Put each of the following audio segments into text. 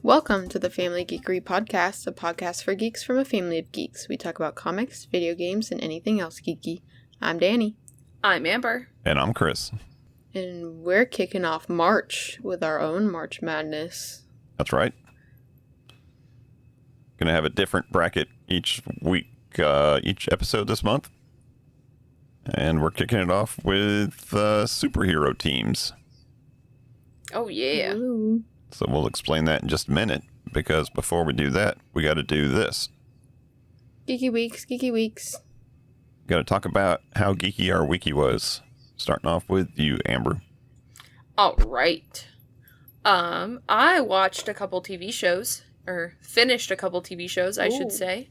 Welcome to the Family Geekery Podcast, a podcast for geeks from a family of geeks. We talk about comics, video games, and anything else geeky. I'm Danny. I'm Amber. And I'm Chris. And we're kicking off March with our own March Madness. That's right. Gonna have a different bracket each week, each episode this month. And we're kicking it off with superhero teams. Oh, yeah. Ooh. So we'll explain that in just a minute, because before we do that, we got to do this. Geeky Weeks, Geeky Weeks. Got to talk about how geeky our wiki was. Starting off with you, Amber. All right. I watched a couple TV shows, or finished a couple TV shows, I should say.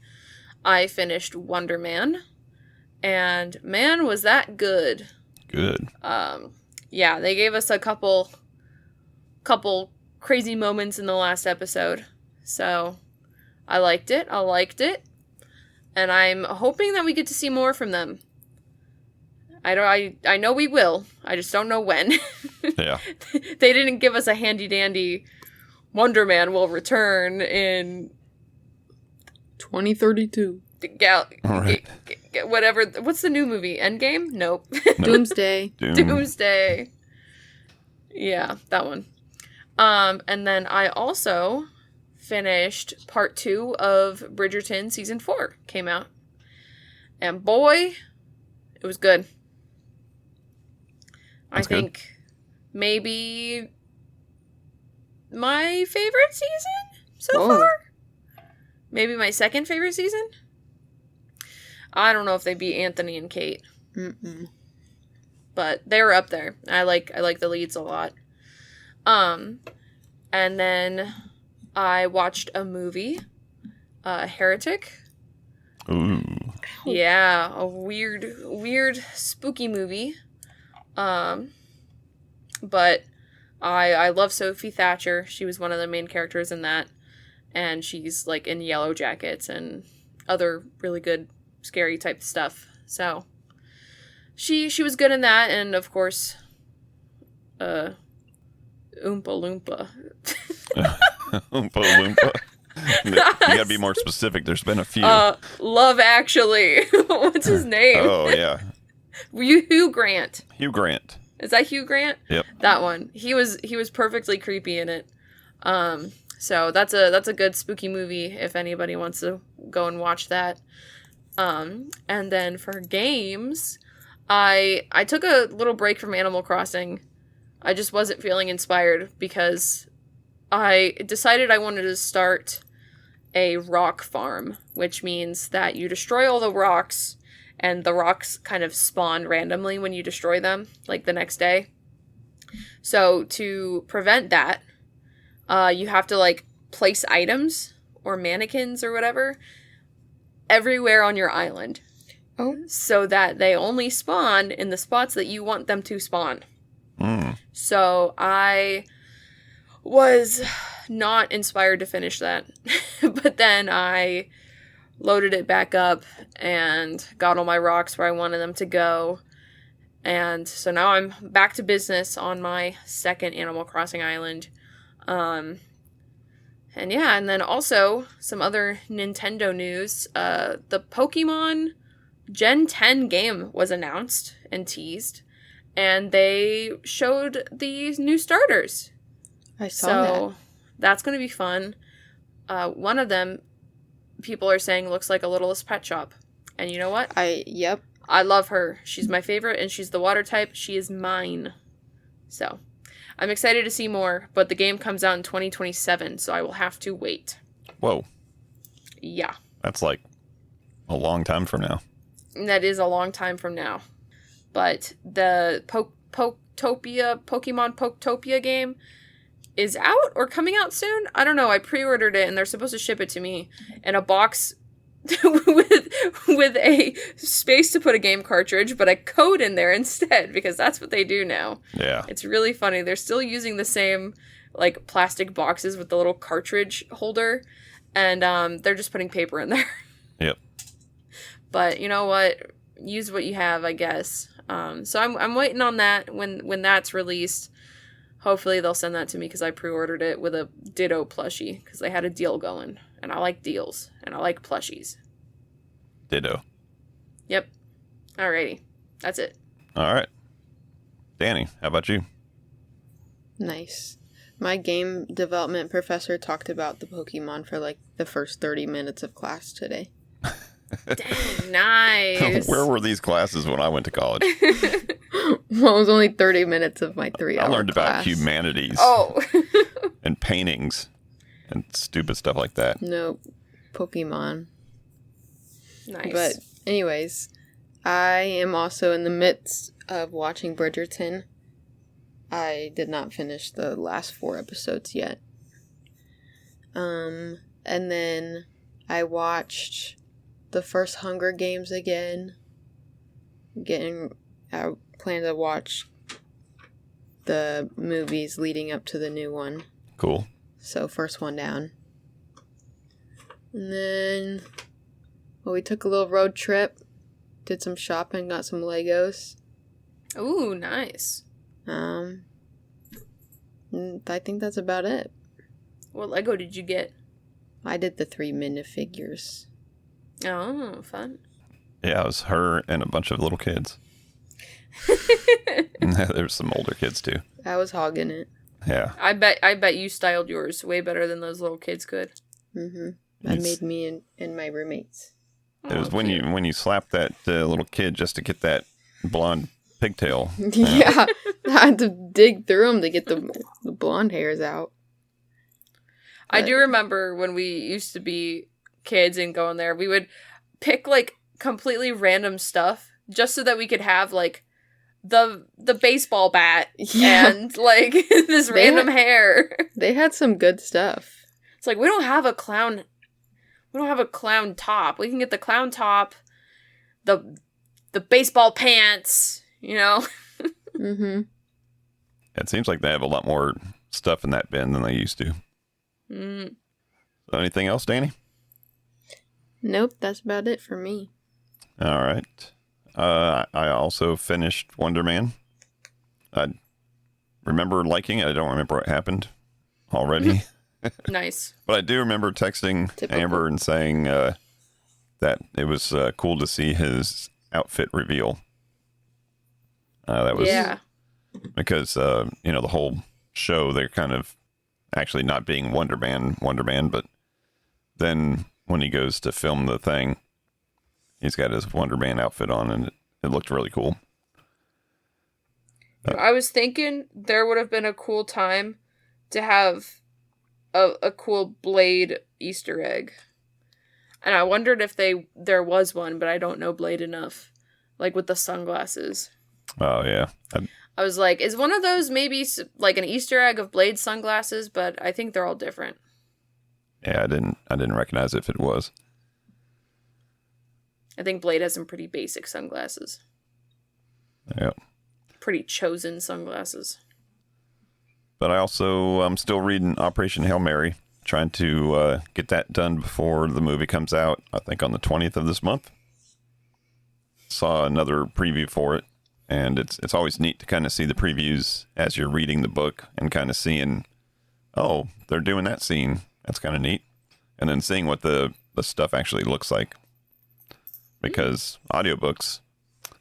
I finished Wonder Man, and man, was that good. Good. Yeah, they gave us a couple crazy moments in the last episode. So, I liked it. And I'm hoping that we get to see more from them. I know we will. I just don't know when. Yeah. They didn't give us a handy-dandy Wonder Man will return in 2032. All right. Whatever. What's the new movie? Endgame? Nope. Doomsday. Doomsday. Yeah, that one. And then I also finished part 2 of Bridgerton season 4 came out. And boy, it was good. That's I think maybe my favorite season so far. Maybe my second favorite season. I don't know if they beat Anthony and Kate. Mm-mm. But they were up there. I like the leads a lot. And then I watched a movie, Heretic. Ooh. Yeah, a weird, spooky movie. But I love Sophie Thatcher. She was one of the main characters in that. And she's, like, in Yellow Jackets and other really good, scary type stuff. So, she was good in that, and, of course, Oompa Loompa. Oompa Loompa. You gotta be more specific. There's been a few. Love Actually. What's his name? Oh, yeah. Hugh Grant. Hugh Grant. Is that Hugh Grant? Yep. That one. He was perfectly creepy in it. So that's a good spooky movie if anybody wants to go and watch that. And then for games, I took a little break from Animal Crossing. I just wasn't feeling inspired because I decided I wanted to start a rock farm, which means that you destroy all the rocks and the rocks kind of spawn randomly when you destroy them, like the next day. So to prevent that, you have to like place items or mannequins or whatever everywhere on your island. Oh. So that they only spawn in the spots that you want them to spawn. Mm. So I was not inspired to finish that. But then I loaded it back up and got all my rocks where I wanted them to go. And so now I'm back to business on my second Animal Crossing island. And yeah, and then also some other Nintendo news. The Pokemon Gen 10 game was announced and teased. And they showed these new starters. I saw that. That's going to be fun. One of them, people are saying, looks like a Littlest Pet Shop. And you know what? Yep. I love her. She's my favorite, and she's the water type. She is mine. So, I'm excited to see more, but the game comes out in 2027, so I will have to wait. Whoa. Yeah. That's like a long time from now. That is a long time from now. But the Pokemon Poketopia game is out or coming out soon? I don't know. I pre-ordered it and they're supposed to ship it to me in a box with a space to put a game cartridge, but a code in there instead because that's what they do now. Yeah. It's really funny. They're still using the same like plastic boxes with the little cartridge holder and they're just putting paper in there. Yep. But you know what? Use what you have, I guess. So I'm waiting on that when that's released. hopefully they'll send that to me because I pre-ordered it with a Ditto plushie because they had a deal going. And I like deals. And I like plushies. Ditto. Yep. Alrighty. That's it. All right. Danny, how about you? Nice. My game development professor talked about the Pokemon for like the first 30 minutes of class today. Dang, nice. Where were these classes when I went to college? Well, it was only 30 minutes of my 3-hour I learned class. about humanities Oh. and paintings and stupid stuff like that. No, Pokemon. Nice. But anyways, I am also in the midst of watching Bridgerton. I did not finish the last 4 episodes yet. And then I watched the first Hunger Games again. I plan to watch the movies leading up to the new one. Cool. So first one down. And then we took a little road trip, did some shopping, got some Legos. Ooh, nice. I think that's about it. What Lego did you get? I did the 3 minifigures. Oh, fun. Yeah, it was her and a bunch of little kids. There's some older kids too. I was hogging it. Yeah. I bet you styled yours way better than those little kids could. I made me and my roommates. It was Oh, when cute. you slapped that little kid just to get that blonde pigtail. Yeah, I had to dig through them to get the blonde hairs out. I do remember when we used to be kids and go in there, we would pick like completely random stuff just so that we could have like the baseball bat Yeah. and like this random hair. They had some good stuff. It's like we don't have a clown top. We can get the clown top, the baseball pants, you know. Mm-hmm. It seems like they have a lot more stuff in that bin than they used to. Mm. So anything else, Danny? Nope, that's about it for me. All right. I also finished Wonder Man. I remember liking it. I don't remember what happened already. Nice. But I do remember texting Typical. Amber and saying that it was cool to see his outfit reveal. That was Yeah. because the whole show they're kind of actually not being Wonder Man, but then when he goes to film the thing, he's got his Wonder Man outfit on, and it looked really cool. I was thinking there would have been a cool time to have a cool Blade Easter egg. And I wondered if there was one, but I don't know Blade enough. Like with the sunglasses. Oh yeah, I was like, is one of those maybe like an Easter egg of Blade sunglasses? But I think they're all different. yeah. I didn't recognize if it was. I think Blade has some pretty basic sunglasses. Yeah. Pretty chosen sunglasses. But I also I'm still reading Operation Hail Mary, trying to get that done before the movie comes out. I think on the 20th of this month. Saw another preview for it, and it's always neat to kind of see the previews as you're reading the book and kind of seeing, oh, they're doing that scene. That's kind of neat, and then seeing what the stuff actually looks like. Because audiobooks,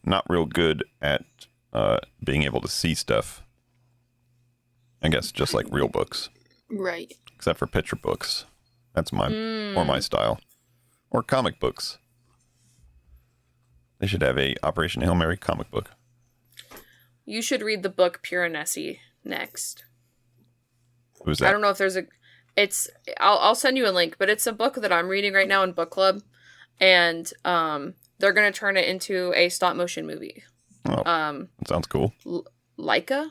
not real good at being able to see stuff. I guess just like real books, Right. except for picture books. That's more my style. Or comic books. They should have a Operation Hail Mary comic book. You should read the book Piranesi next. Who's that? I don't know if there's I'll send you a link, but it's a book that I'm reading right now in book club, and they're gonna turn it into a stop motion movie. Oh, that sounds cool. Leica,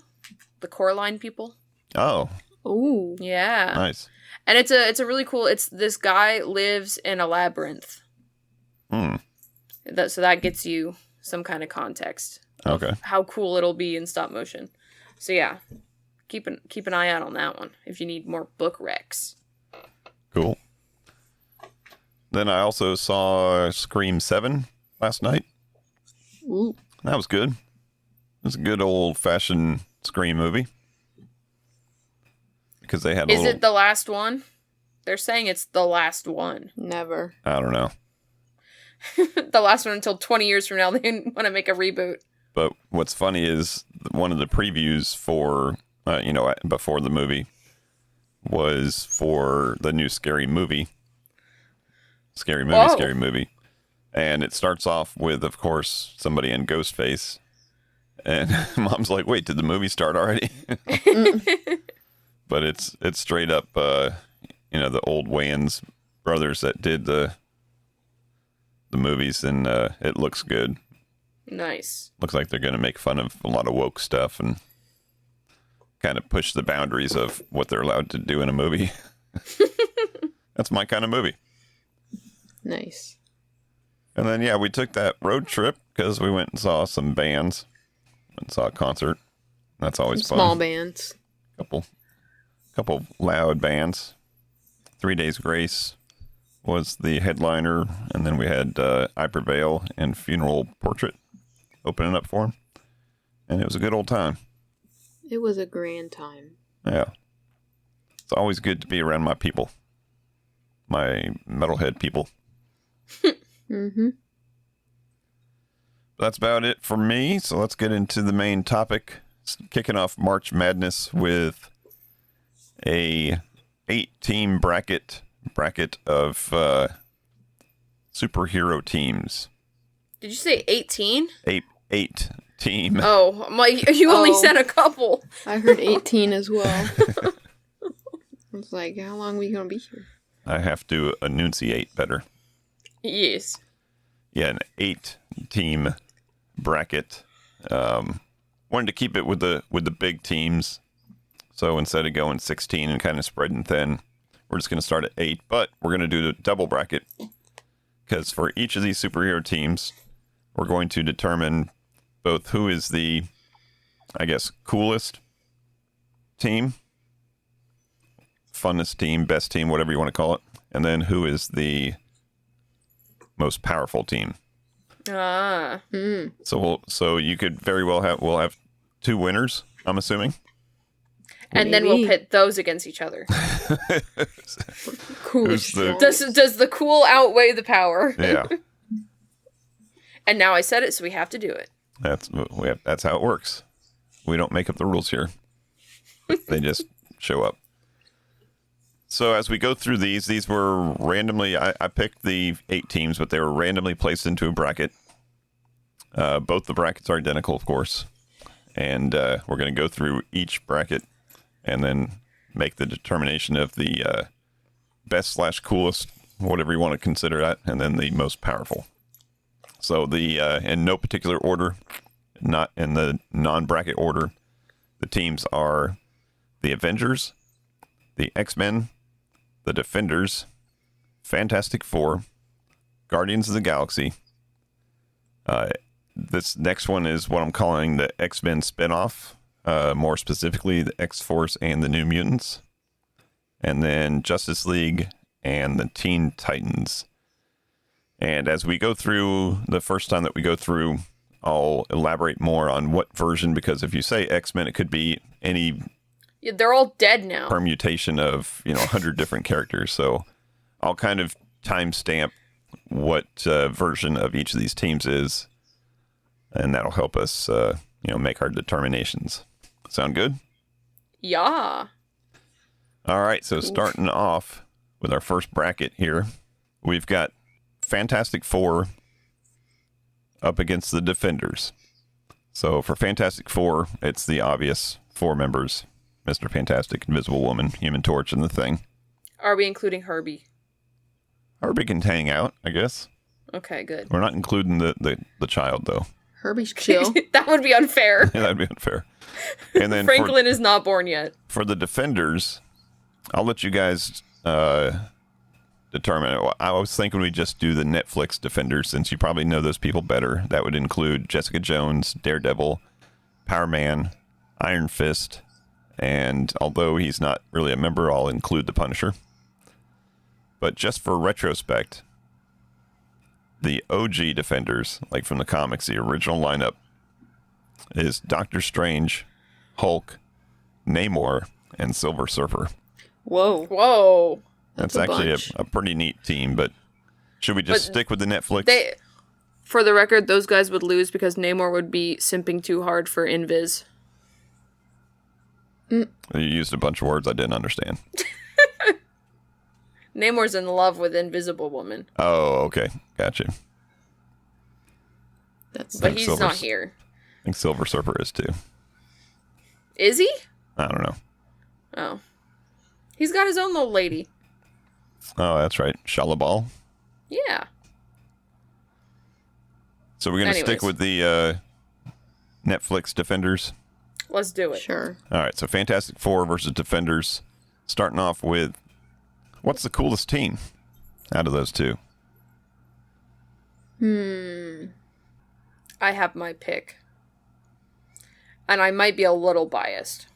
the Coraline people. Oh, Ooh. Yeah, nice. and it's a really cool. It's this guy lives in a labyrinth. So that gets you some kind of context. Okay. How cool it'll be in stop motion. So yeah, keep an eye out on that one if you need more book recs. Cool. Then I also saw Scream 7 last night. Ooh. That was good. It was a good old-fashioned Scream movie. because they had Is it the last one? They're saying it's the last one. Never. I don't know. The last one until 20 years from now, they want to make a reboot. But what's funny is one of the previews for, before the movie was for the new Scary Movie. Scary Movie, Whoa. Scary Movie. And it starts off with, of course, somebody in Ghostface. And Mom's like, wait, did the movie start already? But it's straight up, the old Wayans brothers that did the movies, and it looks good. Nice. Looks like they're going to make fun of a lot of woke stuff and kind of push the boundaries of what they're allowed to do in a movie. That's my kind of movie. Nice. And then, yeah, we took that road trip because we went and saw some bands. Went and saw a concert. That's always Some fun. small bands. Couple loud bands. 3 Days Grace was the headliner, and then we had I Prevail and Funeral Portrait opening up for him. And it was a good old time. It was a grand time. Yeah. It's always good to be around my people. My metalhead people. Mm-hmm. That's about it for me. So let's get into the main topic. Kicking off March Madness with a 8-team bracket of superhero teams. Did you say 18? Eight team. Oh, I'm like, you only said a couple. I heard 18 as well. I was like, how long are we going to be here? I have to enunciate better. Yes. Yeah, an 8-team bracket. Wanted to keep it with the big teams. So instead of going 16 and kind of spreading thin, we're just going to start at 8. But we're going to do the double bracket. Because for each of these superhero teams, we're going to determine both who is the, I guess, coolest team, funnest team, best team, whatever you want to call it. And then who is the most powerful team. Ah. So you could very well we'll have 2 winners, I'm assuming. And then we'll pit those against each other. Coolest. Does the cool outweigh the power? Yeah. And now I said it, so we have to do it. That's how it works. We don't make up the rules here. They just show up. So as we go through these were randomly, I picked the 8 teams, but they were randomly placed into a bracket. Both the brackets are identical, of course. And we're going to go through each bracket and then make the determination of the best/coolest, whatever you want to consider that, and then the most powerful. So in no particular order, not in the non-bracket order, the teams are the Avengers, the X-Men, the Defenders, Fantastic Four, Guardians of the Galaxy. This next one is what I'm calling the X-Men spinoff, more specifically the X-Force and the New Mutants. And then Justice League and the Teen Titans. And as we go through, the first time that we go through, I'll elaborate more on what version, because if you say X-Men, it could be any... Yeah, they're all dead now. Permutation of 100 different characters. So I'll kind of timestamp what version of each of these teams is, and that'll help us make our determinations. Sound good? Yeah. All right, so starting off with our first bracket here, we've got Fantastic Four up against the Defenders. So for Fantastic Four, it's the obvious 4 members: Mr. Fantastic, Invisible Woman, Human Torch, and the Thing. Are we including Herbie? Herbie can hang out, I guess. Okay, good. We're not including the child, though. Herbie's chill. That would be unfair. Yeah, that'd be unfair. And then Franklin is not born yet. For the Defenders, I'll let you guys determine. I was thinking we'd just do the Netflix Defenders, since you probably know those people better. That would include Jessica Jones, Daredevil, Power Man, Iron Fist, and although he's not really a member, I'll include the Punisher. But just for retrospect, the OG Defenders, like from the comics, the original lineup, is Doctor Strange, Hulk, Namor, and Silver Surfer. Whoa. Whoa. That's a actually bunch. a pretty neat team, but should we just But stick with the Netflix? For the record, those guys would lose because Namor would be simping too hard for Invis. You used a bunch of words I didn't understand. Namor's in love with Invisible Woman, Oh, okay. Gotcha. That's but think he's Silver's- not here. I think Silver Surfer is too. Is he? I don't know. Oh. He's got his own little lady. Oh, that's right. Shalabal. Yeah. So we're going to stick Anyways. with the Netflix Defenders. Let's do it. sure. All right, so Fantastic Four versus Defenders. Starting off with, what's the coolest team out of those two? I have my pick. And I might be a little biased.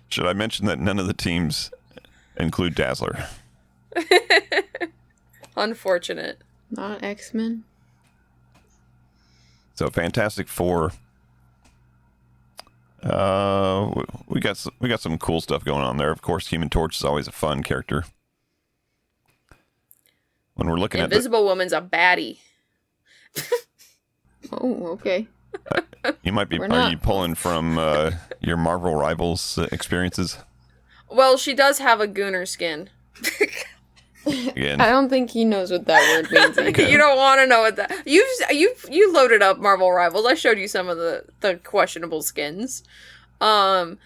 Should I mention that none of the teams include Dazzler? Unfortunate. Not X-Men? So Fantastic Four. We got some cool stuff going on there. Of course, Human Torch is always a fun character. When we're looking Invisible Woman's a baddie. Oh, okay. you might be. We're Are not- you pulling from your Marvel Rivals experiences? Well, she does have a gooner skin. Again, I don't think he knows what that word means either. Okay. You don't want to know what that. You loaded up Marvel Rivals. I showed you some of the questionable skins. No,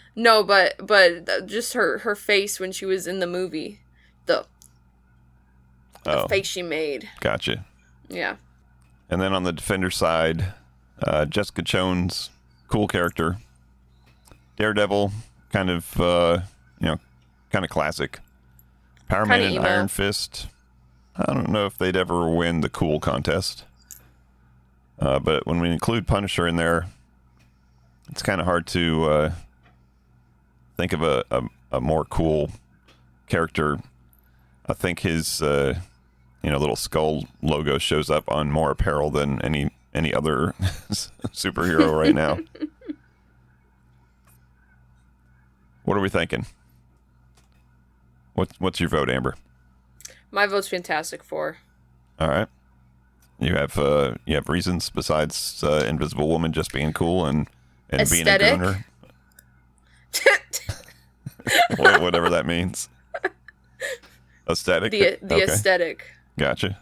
but just her face when she was in the movie, the oh, face she made. gotcha. Yeah. And then on the Defender side, Jessica Jones, cool character. Daredevil, kind of kind of classic. Power Man Kinda and emo. Iron Fist. I don't know if they'd ever win the cool contest. But when we include Punisher in there, it's kind of hard to think of a more cool character. I think his little skull logo shows up on more apparel than any other superhero right now. What are we thinking? What's your vote, Amber? My vote's Fantastic Four. All right. You have reasons besides Invisible Woman just being cool and being a Aesthetic. gooner? Whatever that means. Aesthetic? The Okay. aesthetic. Gotcha.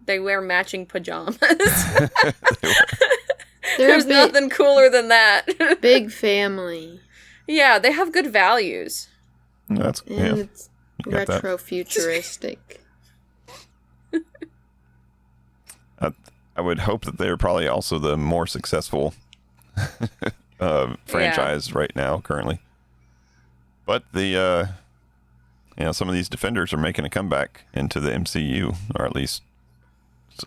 They wear matching pajamas. They're There's a nothing cooler than that. big family. Yeah, they have good values. That's And yeah. it's You got that. retro-futuristic. I would hope that they're probably also the more successful franchise right now, currently. But some of these Defenders are making a comeback into the MCU, or at least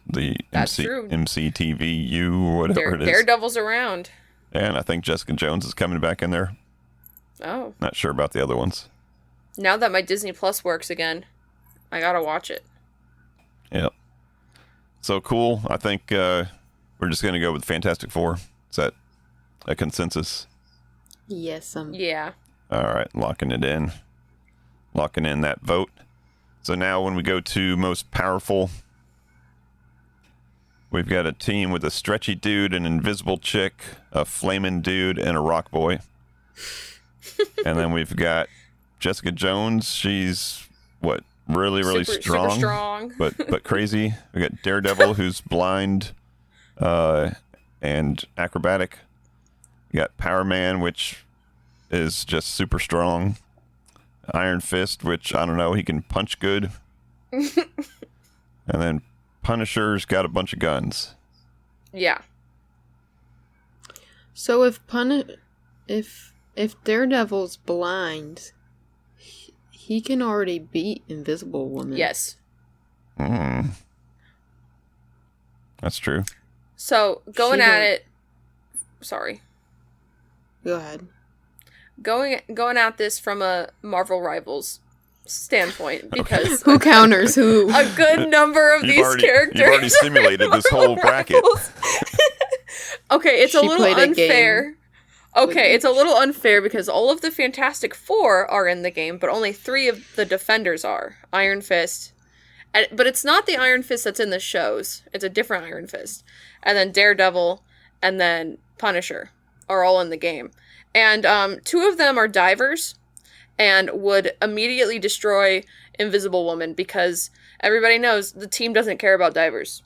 the That's true. MCTVU, whatever it is. Daredevil's around. And I think Jessica Jones is coming back in there. Oh. Not sure about the other ones. Now that my Disney Plus works again, I gotta watch it. Yep. So cool. I think we're just going to go with Fantastic Four. Is that a consensus? Yes, Yeah. All right, locking it in. Locking in that vote. So now when we go to most powerful, we've got a team with a stretchy dude, an invisible chick, a flaming dude, and a rock boy. And then we've got Jessica Jones. She's, really Super strong. strong. but crazy. We got Daredevil, who's blind and acrobatic. We got Power Man, which is just super strong. Iron Fist, which I don't know, he can punch good. And then Punisher's got a bunch of guns. Yeah. So if Daredevil's blind, he can already beat Invisible Woman. Yes. That's true. So going She at don't- it. Sorry. Go ahead. Going at this from a Marvel Rivals standpoint because Who counters who? a good number of these characters. You've already simulated this whole bracket. Okay, it's a She little played a game. unfair. Okay, it's a little unfair because all of the Fantastic Four are in the game, but only 3 of the Defenders are. Iron Fist. But it's not the Iron Fist that's in the shows. It's a different Iron Fist. And then Daredevil and then Punisher are all in the game. And 2 of them are divers and would immediately destroy Invisible Woman because everybody knows the team doesn't care about divers.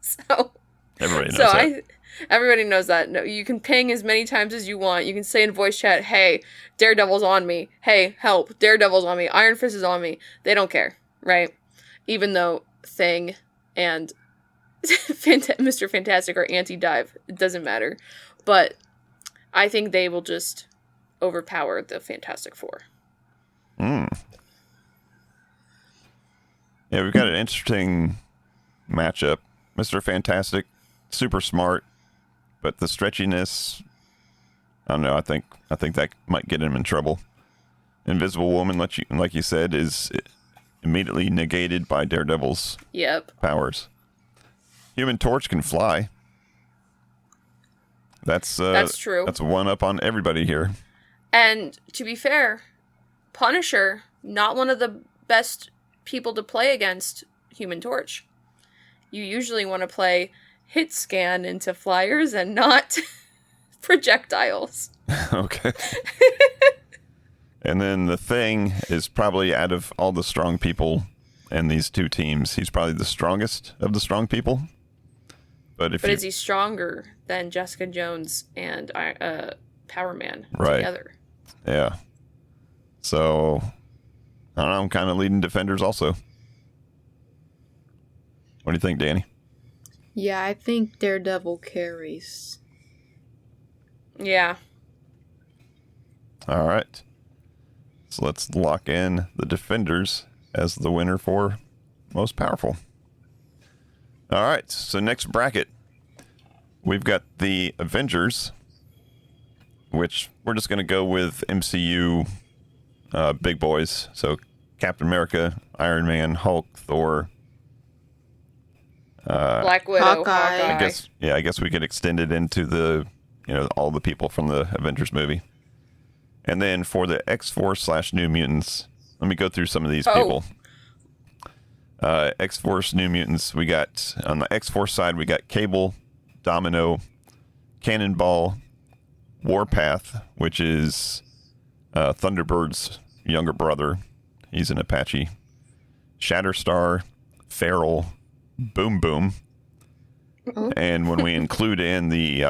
So Everybody knows that. Everybody knows that. No, you can ping as many times as you want. You can say in voice chat, "Hey, Daredevil's on me. Hey, help, Daredevil's on me. Iron Fist is on me." They don't care, right? Even though Thing and Mr. Fantastic are anti-dive. It doesn't matter. But I think they will just overpower the Fantastic Four. Yeah, we've got an interesting matchup. Mr. Fantastic, super smart, but the stretchiness, I don't know, I think that might get him in trouble. Invisible Woman, like you said, is immediately negated by Daredevil's powers. Human Torch can fly. That's true. That's a one-up on everybody here. And to be fair, Punisher, not one of the best people to play against Human Torch. You usually want to play hit scan into flyers and not projectiles. Okay. And then the Thing is probably, out of all the strong people in these 2 teams, he's probably the strongest of the strong people. But is he stronger than Jessica Jones and Power Man together? Yeah. So, I don't know, I'm kind of leading Defenders also. What do you think, Danny? Yeah, I think Daredevil carries. Yeah. All right. So let's lock in the Defenders as the winner for most powerful. All right. So next bracket, we've got the Avengers, which we're just going to go with MCU big boys. So Captain America, Iron Man, Hulk, Thor, Black Widow, Hawkeye. I guess we could extend it into all the people from the Avengers movie. And then for the X-Force / New Mutants, let me go through some of these people. X-Force, New Mutants, we got, on the X-Force side, we got Cable, Domino, Cannonball, Warpath, which is Thunderbird's younger brother. He's an Apache. Shatterstar, Feral, Boom Boom. And when we include in the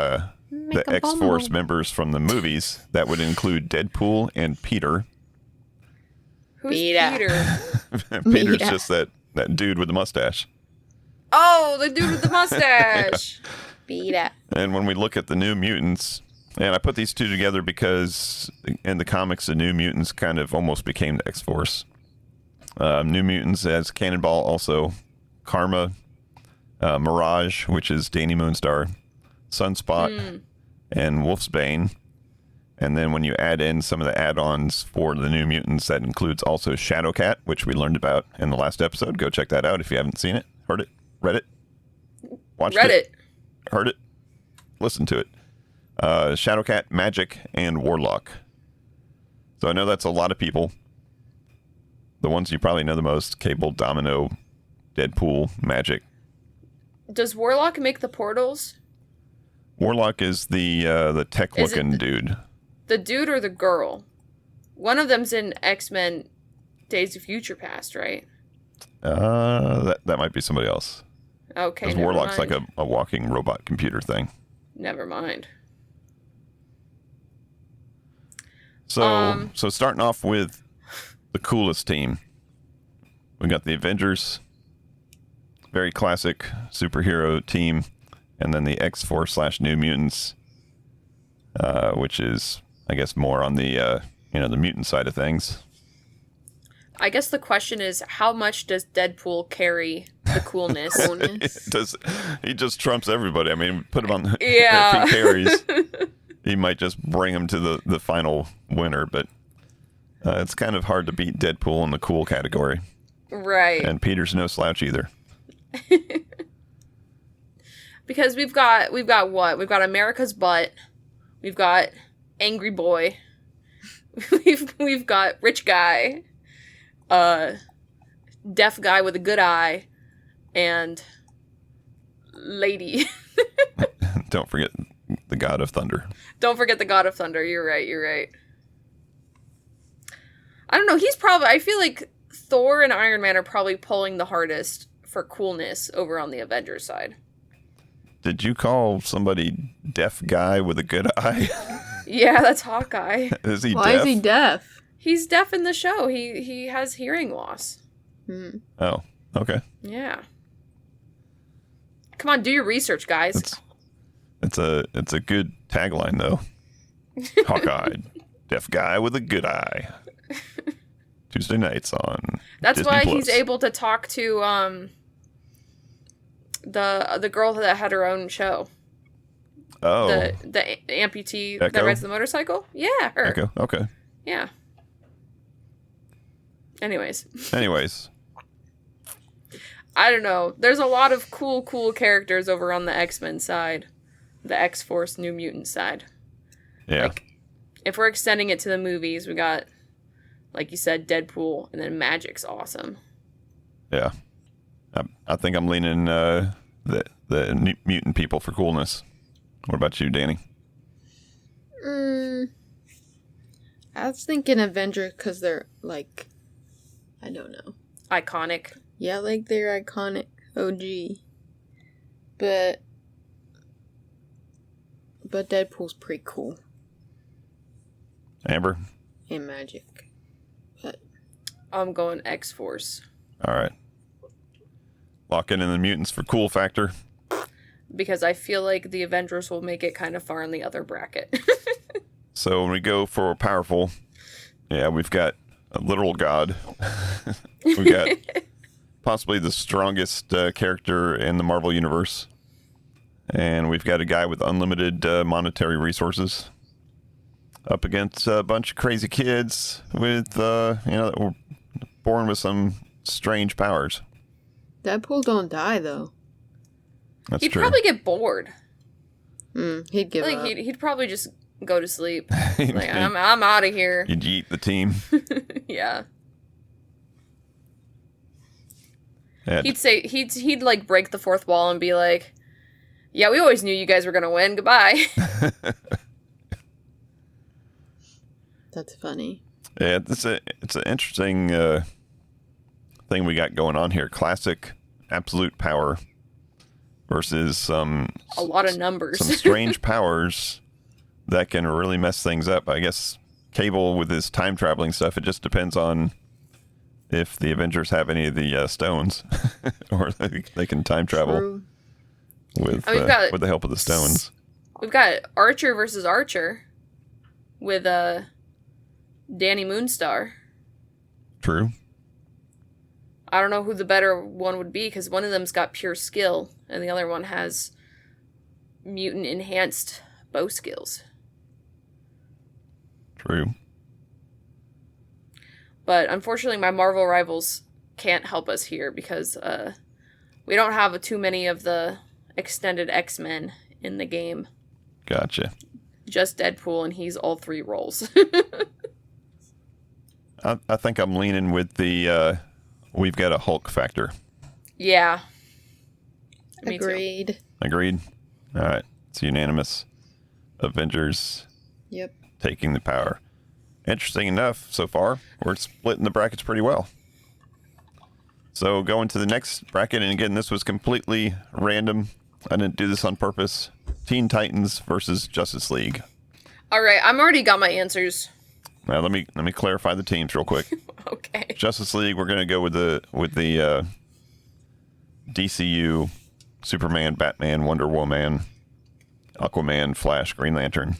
X-Force members from the movies, that would include Deadpool and Peter. Who's Peter? Peter's just that dude with the mustache. Oh, the dude with the mustache. Peter. And when we look at the New Mutants, and I put these 2 together because in the comics, the New Mutants kind of almost became the X-Force. New Mutants as Cannonball, also Karma, Mirage, which is Danny Moonstar, Sunspot, and Wolfsbane. And then when you add in some of the add-ons for the New Mutants, that includes also Shadowcat, which we learned about in the last episode. Go check that out if you haven't seen it, heard it, read it, watched it, heard it, listened to it. Shadowcat, Magic, and Warlock. So I know that's a lot of people. The ones you probably know the most: Cable, Domino, Deadpool, Magic. Does Warlock make the portals? Warlock is the tech-looking dude. The dude or the girl? One of them's in X-Men Days of Future Past, right? That might be somebody else. Okay, because Warlock's like a walking robot computer thing. Never mind. So starting off with the coolest team, we got the Avengers, very classic superhero team, and then the X-Force / New Mutants, which is, I guess, more on the the mutant side of things. I guess the question is, how much does Deadpool carry the coolness? He just trumps everybody. I mean, put him on. Yeah. If he carries, he might just bring him to the final winner. But it's kind of hard to beat Deadpool in the cool category. Right. And Peter's no slouch either. Because we've got what? We've got America's butt, We've got angry boy. we've got rich guy, deaf guy with a good eye, and lady. Don't forget the God of Thunder. Don't forget the God of Thunder. You're right. I don't know. I feel like Thor and Iron Man are probably pulling the hardest for coolness over on the Avengers side. Did you call somebody deaf guy with a good eye? Yeah, that's Hawkeye. Is he Why deaf? is he deaf? He's deaf in the show. He has hearing loss. Oh, okay. Yeah. Come on, do your research, guys. It's a good tagline though. Hawkeye, deaf guy with a good eye. Tuesday nights on. That's Disney why Plus. he's able to talk to the girl that had her own show. Oh, The amputee Echo? that rides the motorcycle. Yeah, her. Echo. Okay. Yeah. Anyways, I don't know. There's a lot of cool characters over on the X-Men side, the X-Force New Mutant side. Yeah. Like, if we're extending it to the movies, we got, like you said, Deadpool, and then Magic's awesome. Yeah. I think I'm leaning the mutant people for coolness. What about you, Danny? I was thinking Avenger because they're like, I don't know. Iconic. Yeah, like they're iconic OG. But Deadpool's pretty cool. Amber? And Magic. But I'm going X-Force. All right. Lock in the mutants for cool factor. Because I feel like the Avengers will make it kind of far in the other bracket. So when we go for powerful, yeah, we've got a literal god. We've got possibly the strongest character in the Marvel Universe. And we've got a guy with unlimited monetary resources up against a bunch of crazy kids with, that were born with some strange powers. Deadpool don't die though. That's He'd true. probably get bored. He'd give up. He'd probably just go to sleep. Like, I'm out of here. You'd eat the team. Yeah. Yeah. He'd say he'd like break the fourth wall and be like, "Yeah, we always knew you guys were gonna win. Goodbye." That's funny. Yeah, it's an interesting thing we got going on here. Classic absolute power versus A lot of numbers. some strange powers that can really mess things up. I guess Cable with his time traveling stuff, it just depends on if the Avengers have any of the stones or they can time travel True. with the help of the stones. We've got Archer versus Archer with Danny Moonstar. True. I don't know who the better one would be because one of them's got pure skill and the other one has mutant enhanced bow skills. True. But unfortunately, my Marvel rivals can't help us here because we don't have too many of the extended X-Men in the game. Gotcha. Just Deadpool, and he's all three roles. I think I'm leaning with the we've got a Hulk factor. Yeah. Me too. Agreed. Agreed? All right. It's unanimous. Avengers Yep. taking the power. Interesting enough, so far, we're splitting the brackets pretty well. So going to the next bracket, and again, this was completely random. I didn't do this on purpose. Teen Titans versus Justice League. All right, I'm already got my answers. Now let me clarify the teams real quick. Okay. Justice League, we're gonna go with the DCU, Superman, Batman, Wonder Woman, Aquaman, Flash, Green Lantern.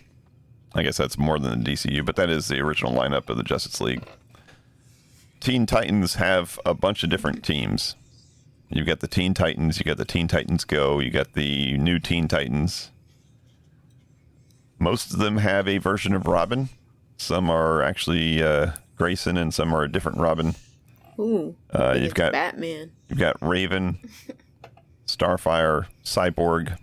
I guess that's more than the DCU, but that is the original lineup of the Justice League. Teen Titans have a bunch of different teams. You've got the Teen Titans, you got the Teen Titans Go, you got the new Teen Titans. Most of them have a version of Robin. Some are actually Grayson, and some are a different Robin. Ooh. You've got Batman. You've got Raven, Starfire, Cyborg,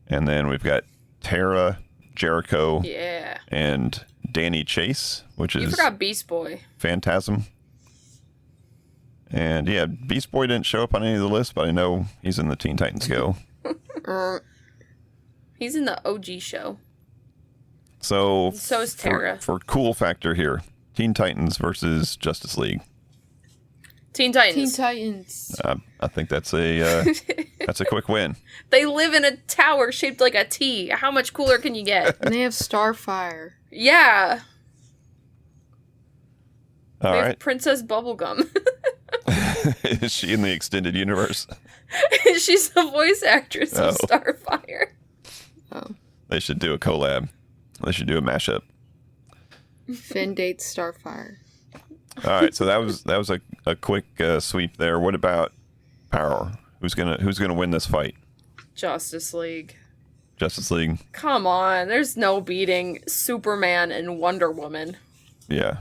and then we've got Terra, Jericho, Yeah. and Danny Chase, which You is forgot Beast Boy. Phantasm. And yeah, Beast Boy didn't show up on any of the lists, but I know he's in the Teen Titans Go. He's in the OG show. So is Terra. For cool factor here, Teen Titans versus Justice League. Teen Titans. Teen Titans. I think that's a quick win. They live in a tower shaped like a T. How much cooler can you get? And they have Starfire. Yeah. All They right. have Princess Bubblegum. Is she in the extended universe? She's the voice actress of Starfire. Oh. They should do a collab. They should do a mashup. Finn dates Starfire. All right, so that was a quick sweep there. What about Power? Who's gonna win this fight? Justice League. Justice League. Come on, there's no beating Superman and Wonder Woman. Yeah,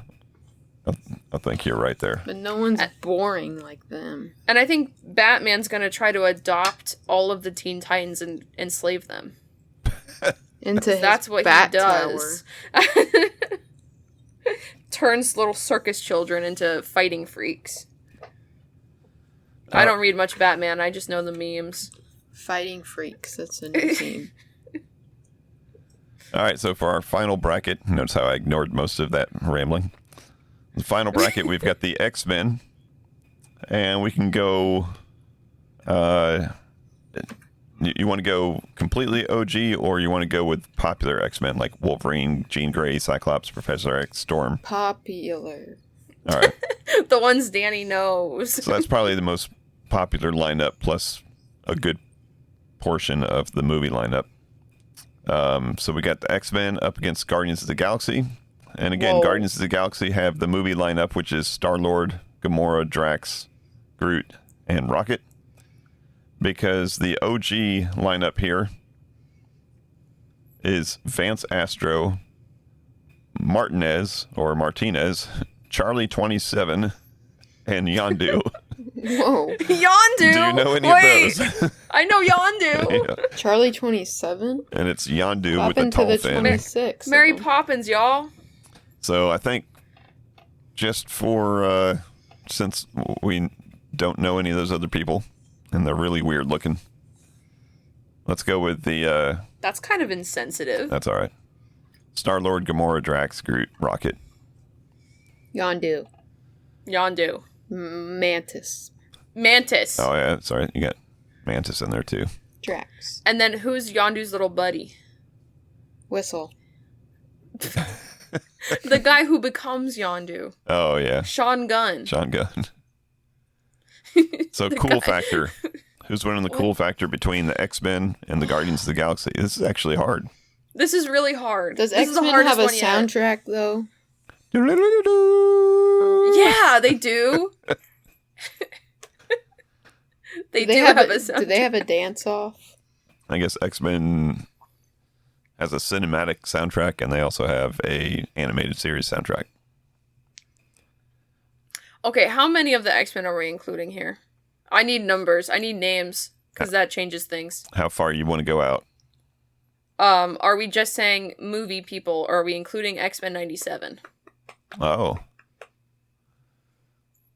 I think you're right there. But no one's boring like them. And I think Batman's gonna try to adopt all of the Teen Titans and enslave them. Into his That's what bat he does. Turns little circus children into fighting freaks. I don't read much Batman, I just know the memes. Fighting freaks. That's a new team. All right, so for our final bracket, notice how I ignored most of that rambling. The final bracket, we've got the X-Men, and we can go. You want to go completely OG, or you want to go with popular X-Men like Wolverine, Jean Grey, Cyclops, Professor X, Storm? Popular. All right. The ones Danny knows. So that's probably the most popular lineup, plus a good portion of the movie lineup. So we got the X-Men up against Guardians of the Galaxy. And again, Whoa. Guardians of the Galaxy have the movie lineup, which is Star-Lord, Gamora, Drax, Groot, and Rocket. Because the OG lineup here is Vance Astro, Martinez, Charlie 27, and Yondu. Whoa. Yondu! Do you know any Wait, of those? I know Yondu! Yeah. Charlie 27? And it's Yondu Up with the into tall the fin. 26. Mary Poppins, y'all. So I think just for, since we don't know any of those other people, and they're really weird looking, let's go with the, That's kind of insensitive. that's all right. Star-Lord, Gamora, Drax, Groot, Rocket. Yondu. Yondu. Mantis. Mantis. Oh, yeah, sorry. You got Mantis in there, too. Drax. And then who's Yondu's little buddy? Whistle. The guy who becomes Yondu. Oh, yeah. Sean Gunn. Sean Gunn. So, cool factor. Who's winning the cool factor between the X-Men and the Guardians of the Galaxy? This is actually hard. This is really hard. Does This is the X-Men hardest have a one yet. soundtrack, though? Yeah, they do. They do have a soundtrack. Do they have a dance-off? I guess X-Men has a cinematic soundtrack, and they also have a animated series soundtrack. Okay, how many of the X-Men are we including here? I need numbers. I need names, because that changes things. How far you want to go out? Are we just saying movie people, or are we including X-Men 97? Oh.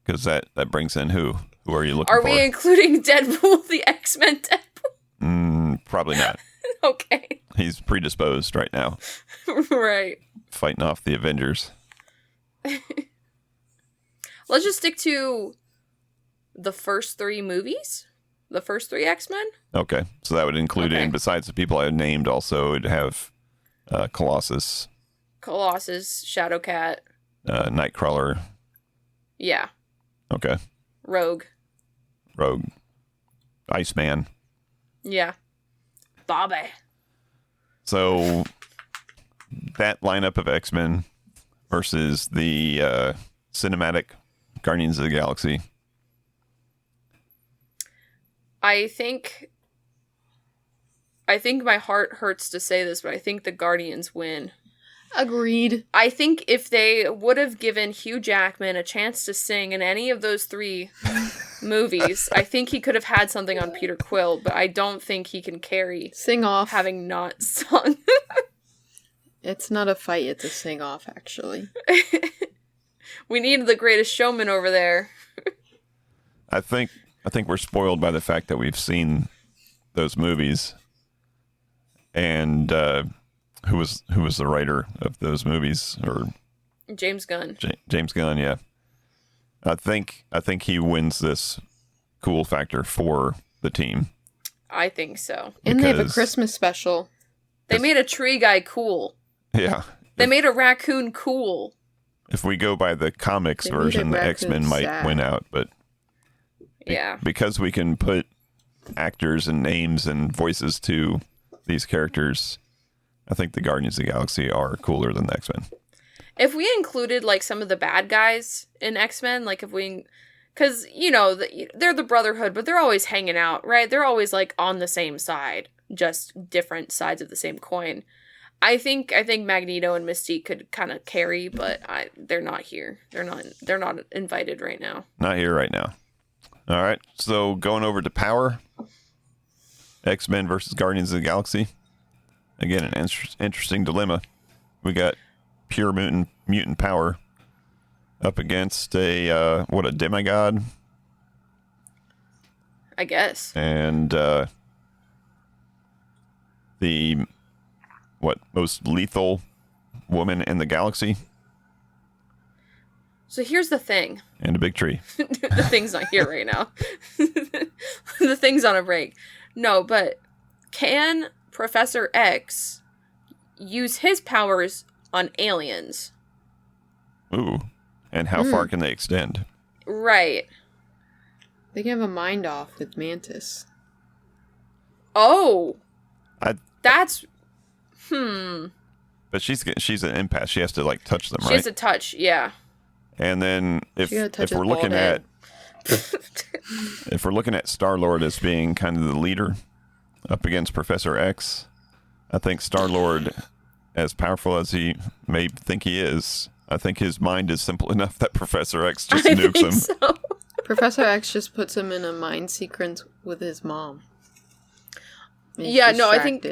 Because that brings in who? Who are you looking for? Are we including Deadpool, the X-Men Deadpool? Probably not. Okay. He's predisposed right now, Right. fighting off the Avengers. Let's just stick to the first three movies? The first three X-Men? Okay, so that would include Okay. in, besides the people I named, also it'd have Colossus, Colossus, Shadowcat. Nightcrawler. Yeah. Okay, Rogue. Rogue, Iceman. Yeah. Bobby. So that lineup of X-Men versus the cinematic Guardians of the Galaxy. I think my heart hurts to say this, but I think the Guardians win. Agreed. I think if they would have given Hugh Jackman a chance to sing in any of those three movies, I think he could have had something on Peter Quill, but I don't think he can carry Sing off. having not sung. It's not a fight, it's a sing-off, actually. We need the greatest showman over there. I think we're spoiled by the fact that we've seen those movies. And who was the writer of those movies? Or James Gunn. James Gunn, yeah. I think he wins this cool factor for the team. I think so. And they have a Christmas special. They made a tree guy cool. Yeah. They made a raccoon cool. If we go by the comics version, the X-Men might win out, but yeah, because we can put actors and names and voices to these characters, I think the Guardians of the Galaxy are cooler than the X-Men. If we included like some of the bad guys in X-Men, like if we, because they're the Brotherhood, but they're always hanging out, right? They're always like on the same side, just different sides of the same coin. I think Magneto and Mystique could kind of carry, but they're not here. They're not invited right now. Not here right now. All right, so going over to power, X-Men versus Guardians of the Galaxy. Again, an interesting dilemma. We got pure mutant power up against a demigod, I guess. And the most lethal woman in the galaxy. So here's the thing. And a big tree. The thing's not here right now. The thing's on a break. No, but can Professor X use his powers on aliens? Ooh. And how far can they extend? Right. They can have a mind off with Mantis. Oh. That's... But she's an empath. She has to like touch them, right? She has to touch, yeah. And then if we're looking at if we're looking at Star-Lord as being kind of the leader up against Professor X, I think Star-Lord, as powerful as he may think he is, I think his mind is simple enough that Professor X just nukes him. So. Professor X just puts him in a mind sequence with his mom. I think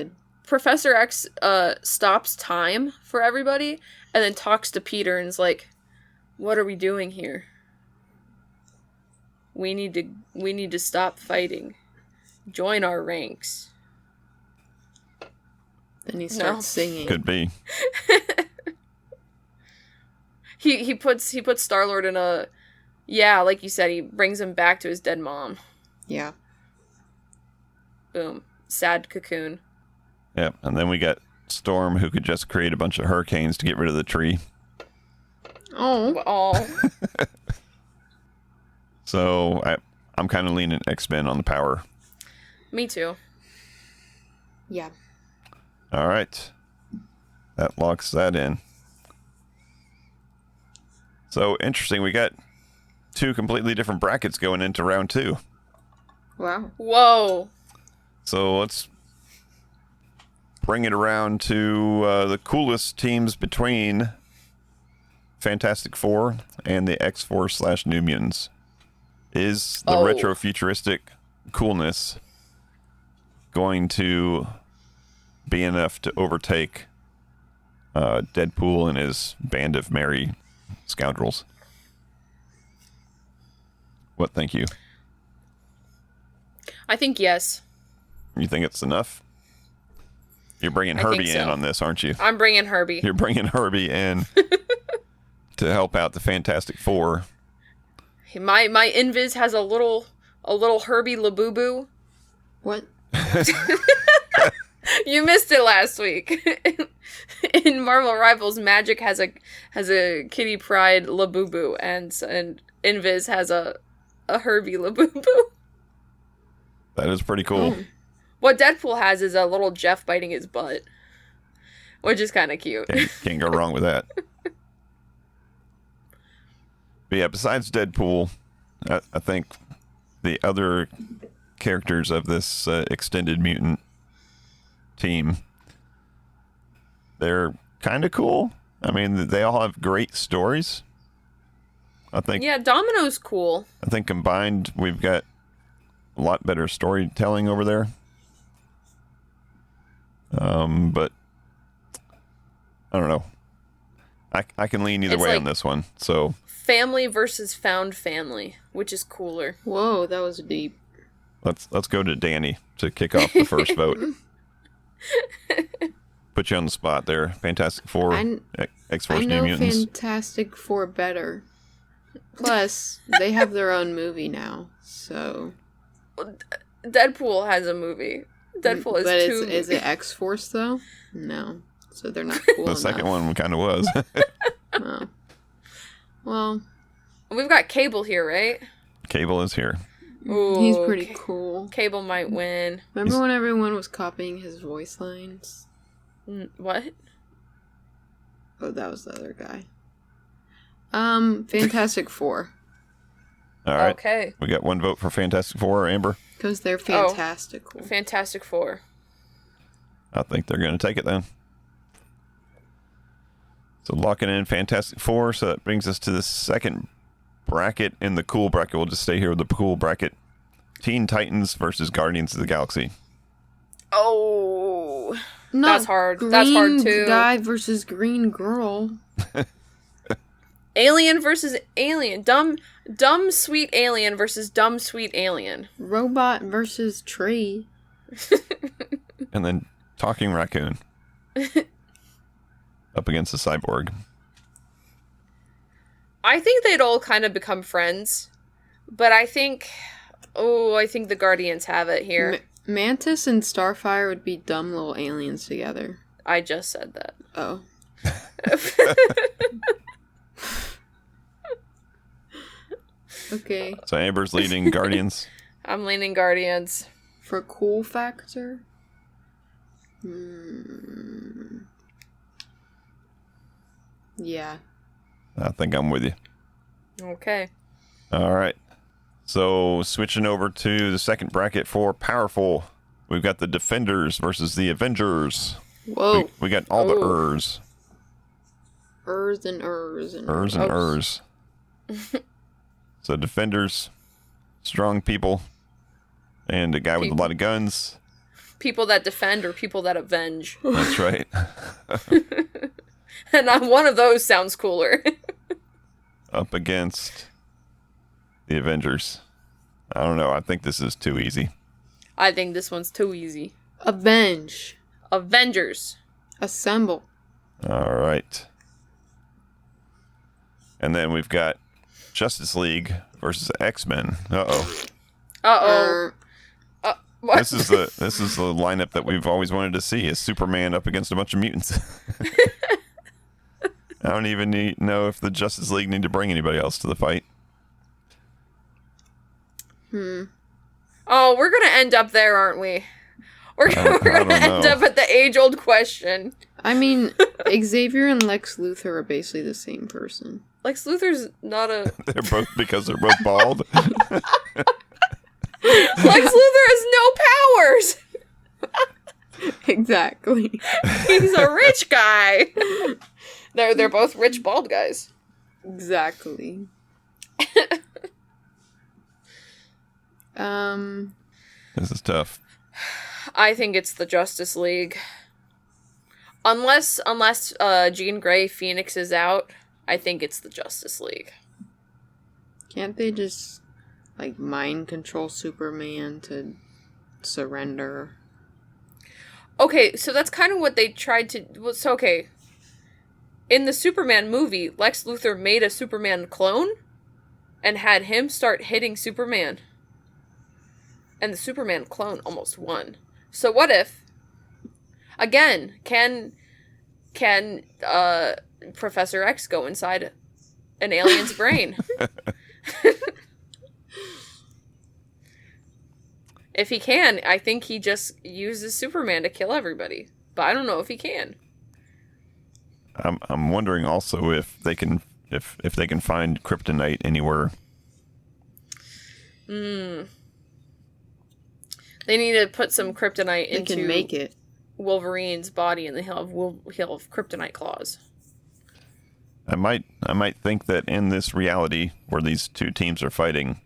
Professor X stops time for everybody and then talks to Peter and is like, "What are we doing here? We need to stop fighting. Join our ranks." Then he starts singing. Could be. He puts Star-Lord in a, like you said, he brings him back to his dead mom. Yeah. Boom. Sad cocoon. Yep, and then we got Storm, who could just create a bunch of hurricanes to get rid of the tree. Oh. So I'm kind of leaning X-Men on the power. Me too. Yeah. All right. That locks that in. So interesting. We got two completely different brackets going into round 2. Wow. Whoa. So let's bring it around to the coolest teams between Fantastic Four and the X-Force / New Mutants. Is the retro-futuristic coolness going to be enough to overtake Deadpool and his band of merry scoundrels? What think you? I think yes. You think it's enough? You're bringing Herbie in on this, aren't you? I'm bringing Herbie. You're bringing Herbie in to help out the Fantastic Four. My Invis has a little Herbie Labubu. What? You missed it last week. In Marvel Rivals, Magic has a Kitty Pryde Labubu, and Invis has a Herbie Labubu. That is pretty cool. What Deadpool has is a little Jeff biting his butt, which is kind of cute. Can't go wrong with that. But yeah, besides Deadpool, I think the other characters of this extended mutant team, they're kind of cool. I mean, they all have great stories. I think. Yeah, Domino's cool. I think combined, we've got a lot better storytelling over there. But I don't know. I can lean either It's way like- on this one. So Family versus found family, which is cooler. Whoa, that was deep. let's go to Danny to kick off the first vote. Put you on the spot there. Fantastic Four, X-Force I New know Mutants. Fantastic Four better. Plus, they have their own movie now, so. Deadpool has a movie. Deadpool has But two. is it X-Force though? No, so they're not cool The enough. second one kind of was. Oh. Well, We've got Cable here, right? Cable is here. Ooh, he's pretty cool. Cable might win. Remember when everyone was copying his voice lines? What? Oh, that was the other guy. Fantastic Four. All right. Okay. We got one vote for Fantastic Four, Amber. Because they're fantastical. Fantastic Four. I think they're going to take it then. So locking in Fantastic Four. So that brings us to the second bracket in the cool bracket. We'll just stay here with the cool bracket. Teen Titans versus Guardians of the Galaxy. Oh. Not That's hard. That's hard, green too. Guy versus green girl. Alien versus alien. Dumb sweet alien versus dumb sweet alien. Robot versus tree. And then Talking Raccoon. Up against the cyborg. I think they'd all kind of become friends, but I think the Guardians have it here. Mantis and Starfire would be dumb little aliens together. I just said that. Oh. Okay. So Amber's leading Guardians. I'm leaning Guardians. For cool factor? Yeah. I think I'm with you. Okay. All right. So switching over to the second bracket for Powerful. We've got the Defenders versus the Avengers. Whoa. We got all the Oh. Ers. Ers and Ers and Ers and Oh. Ers. So Defenders, strong people, and a guy with a lot of guns. People that defend or people that avenge. That's right. And one of those sounds cooler. Up against the Avengers. I don't know. I think this is too easy. I think this one's too easy. Avenge. Avengers. Assemble. All right. And then we've got Justice League versus X-Men. Uh-oh. Uh-oh. What? This is the lineup that we've always wanted to see, is Superman up against a bunch of mutants. I don't even know if the Justice League need to bring anybody else to the fight. Oh, we're gonna end up there, aren't we? We're I gonna don't end know. up at the age-old question. I mean, Xavier and Lex Luthor are basically the same person. Lex Luthor's not a... They're both bald. Lex Luthor has no powers! Exactly. He's a rich guy! They're both rich bald guys. Exactly. This is tough. I think it's the Justice League. Unless Jean Grey Phoenix is out, I think it's the Justice League. Can't they just, like, mind control Superman to surrender? Okay, so that's kind of what they tried to... Well, so, okay. In the Superman movie, Lex Luthor made a Superman clone and had him start hitting Superman. And the Superman clone almost won. So what if... Again, can Professor X go inside an alien's brain? If he can, I think he just uses Superman to kill everybody. But I don't know if he can. I'm wondering also if they can find kryptonite anywhere. They need to put some kryptonite They into can make it. Wolverine's body, and then he'll have kryptonite claws. I might think that in this reality where these two teams are fighting,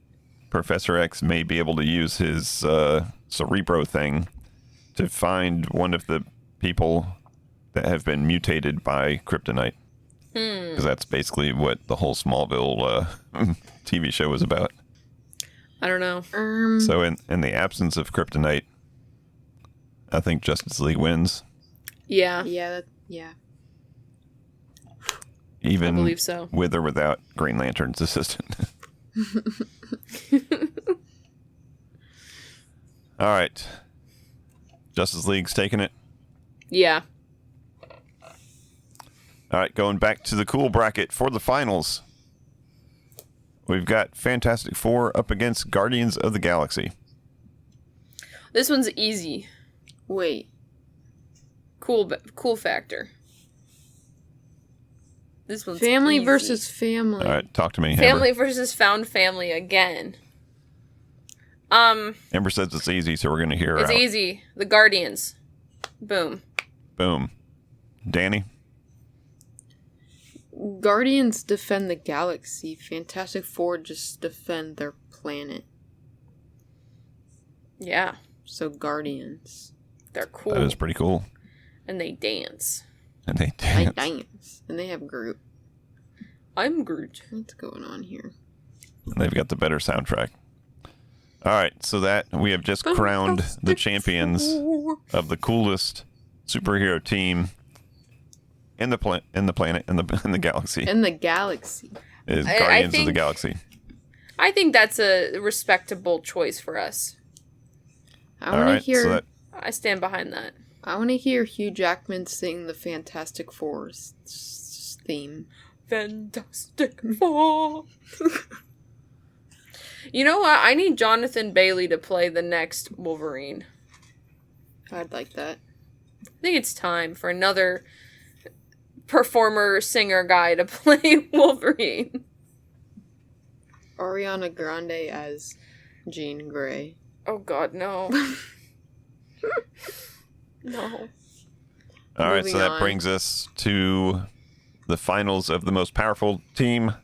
Professor X may be able to use his Cerebro thing to find one of the people that have been mutated by kryptonite. Because that's basically what the whole Smallville TV show was about. I don't know. So in the absence of kryptonite, I think Justice League wins. Yeah. Yeah. Even I believe so. With or without Green Lantern's assistant. All right. Justice League's taking it. Yeah. All right, going back to the cool bracket for the finals. We've got Fantastic Four up against Guardians of the Galaxy. This one's easy. Wait. Cool factor. This one's Family easy. versus family. All right, talk to me, Family Amber. versus found family again. Amber says it's easy, so we're going to hear her It's out. easy. The Guardians. Boom. Boom. Danny? Guardians defend the galaxy. Fantastic Four just defend their planet. Yeah. So Guardians. They're cool. That is pretty cool. And they dance. And they They dance. dance. And they have Groot. I'm Groot. What's going on here? They've got the better soundtrack. All right, so that we have just crowned the champions of the coolest superhero team in the planet in the galaxy. In the galaxy. Is I Guardians of the think- Galaxy. I think that's a respectable choice for us. I All want to right, hear. so that I stand behind that. I want to hear Hugh Jackman sing the Fantastic Four's theme. Fantastic Four. You know what? I need Jonathan Bailey to play the next Wolverine. I'd like that. I think it's time for another performer, singer guy to play Wolverine. Ariana Grande as Jean Grey. Oh God, no. No. all right, so Moving that on. brings us to the finals of the most powerful team.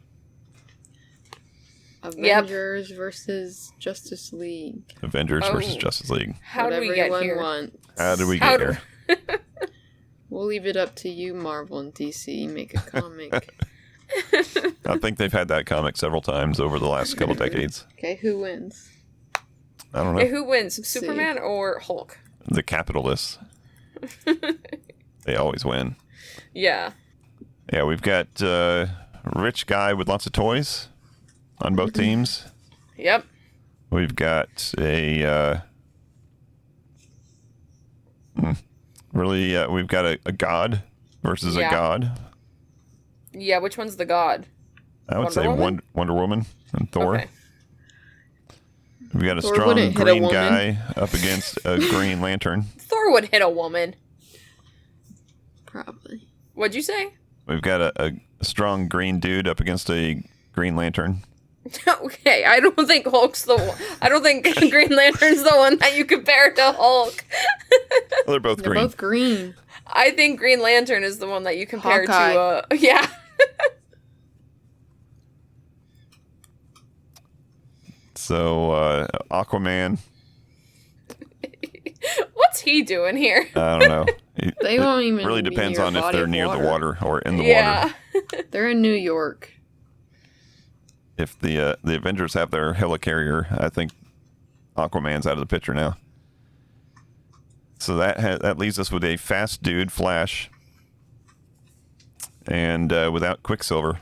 Avengers versus Justice League. Avengers Oh. versus Justice League. How what did we get everyone here? wants. How did we How get do- here? We'll leave it up to you, Marvel and DC. Make a comic. I think they've had that comic several times over the last couple decades. Okay, who wins? I don't know. Hey, who wins, see. Superman or Hulk? The capitalists. They always win. Yeah. Yeah, we've got rich guy with lots of toys on both teams. Yep. We've got a we've got a god versus a Yeah. god. Yeah, which one's the god? I would Wonder say Woman? Wonder Woman and Thor. Okay. We've got a Thor strong wouldn't hit a green woman. guy up against a Green Lantern. Thor would hit a woman. Probably. What'd you say? We've got a strong green dude up against a Green Lantern. Okay, I don't think Hulk's the one. I don't think Green Lantern's the one that you compare to Hulk. Well, they're both They're green. both green. I think Green Lantern is the one that you compare Hawkeye. to, yeah. So Aquaman, What's he doing here? I don't know. They It won't even really be depends near a on if body they're of near the water or in the Yeah. water. They're in New York. If the Avengers have their helicarrier, I think Aquaman's out of the picture now. So that leaves us with a fast dude, Flash, and without Quicksilver,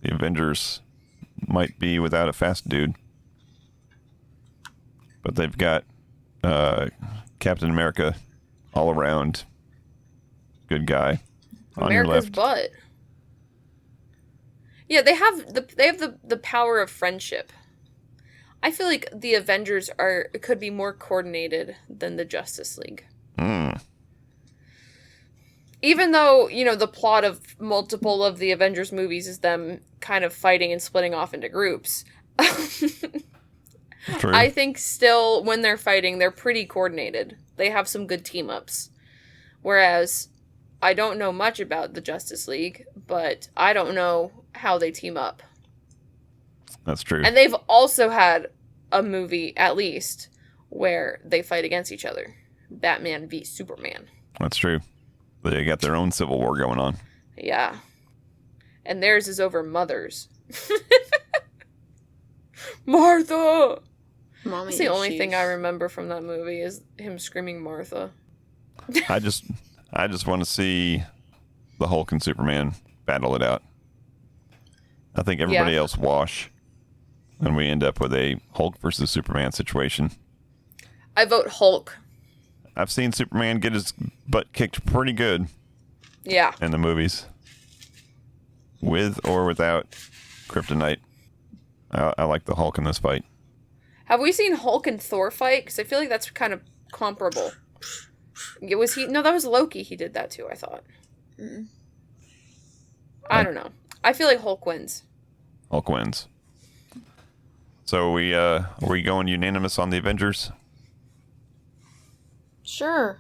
the Avengers might be without a fast dude. But they've got Captain America, all around good guy on your America's left. butt. Yeah, they have the power of friendship. I feel like the Avengers could be more coordinated than the Justice League. Mm. Even though, the plot of multiple of the Avengers movies is them kind of fighting and splitting off into groups. True. I think still when they're fighting, they're pretty coordinated. They have some good team ups. Whereas I don't know much about the Justice League, but I don't know how they team up. That's true. And they've also had a movie, at least, where they fight against each other. Batman v Superman. That's true. They got their own civil war going on. Yeah. And theirs is over mothers. Martha! Mommy That's the only issues. thing I remember from that movie is him screaming Martha. I just want to see the Hulk and Superman battle it out. I think everybody else wash, and we end up with a Hulk versus Superman situation. I vote Hulk. I've seen Superman get his butt kicked pretty good Yeah. in the movies, with or without kryptonite. I like the Hulk in this fight. Have we seen Hulk and Thor fight? Because I feel like that's kind of comparable. Was he? No, that was Loki. He did that too, I thought. I don't know. I feel like Hulk wins. Hulk wins. So are we going unanimous on the Avengers? Sure.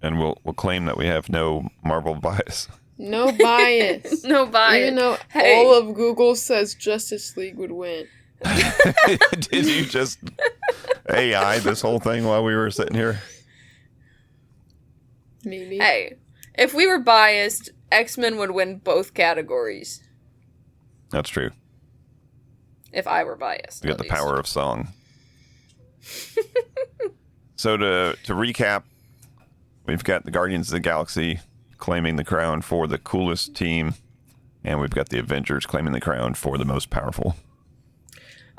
And we'll claim that we have no Marvel bias. No bias. No bias. Even though Hey. all of Google says Justice League would win. Did you just AI this whole thing while we were sitting here? Maybe. Hey, if we were biased, X-Men would win both categories. That's true. If I were biased. We got the power of song. So to recap, we've got the Guardians of the Galaxy claiming the crown for the coolest team, and we've got the Avengers claiming the crown for the most powerful.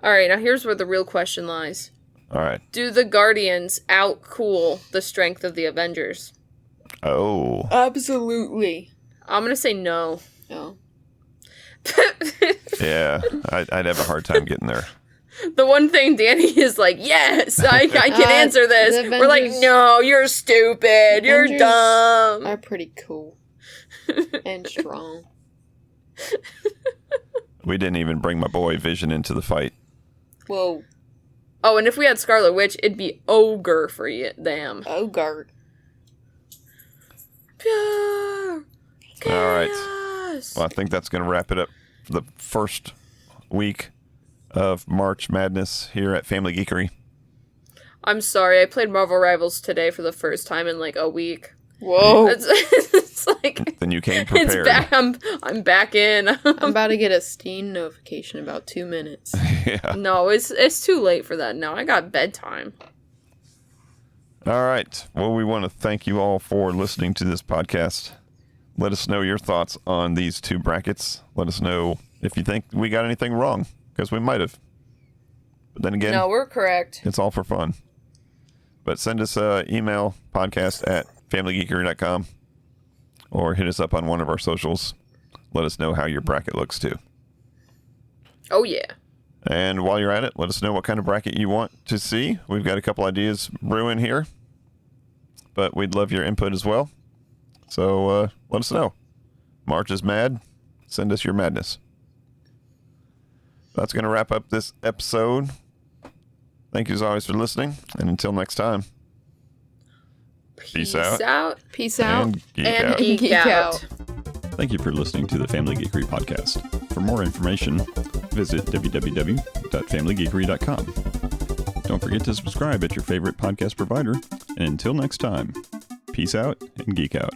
All right, now here's where the real question lies. All right. Do the Guardians out-cool the strength of the Avengers? Oh. Absolutely. I'm going to say no. No. Yeah, I'd have a hard time getting there. The one thing Danny is like, yes, I can answer this. the We're like, Avengers- no, you're stupid. You're Avengers dumb. Are pretty cool. And strong. We didn't even bring my boy Vision into the fight. Whoa. Oh, and if we had Scarlet Witch, it'd be ogre for them. Ogre. Pure All right. chaos. Well, I think that's going to wrap it up for the first week of March Madness here at Family Geekery. I'm sorry, I played Marvel Rivals today for the first time in like a week. Whoa. It's like Then you came it's prepared. back. I'm back in. I'm about to get a Steam notification in about 2 minutes. Yeah. No, it's too late for that now. I got bedtime. All right. Well, we want to thank you all for listening to this podcast. Let us know your thoughts on these two brackets. Let us know if you think we got anything wrong, because we might have. But then again, No, we're correct. it's all for fun. But send us an email, podcast@familygeekery.com, or hit us up on one of our socials. Let us know how your bracket looks too. Oh yeah. And while you're at it, let us know what kind of bracket you want to see. We've got a couple ideas brewing here, but we'd love your input as well. So let us know. March is mad. Send us your madness. That's going to wrap up this episode. Thank you as always for listening. And until next time, Peace out. Peace out. and geek And out. geek out. Thank you for listening to the Family Geekery podcast. For more information, visit www.familygeekery.com. Don't forget to subscribe at your favorite podcast provider. And until next time, peace out and geek out.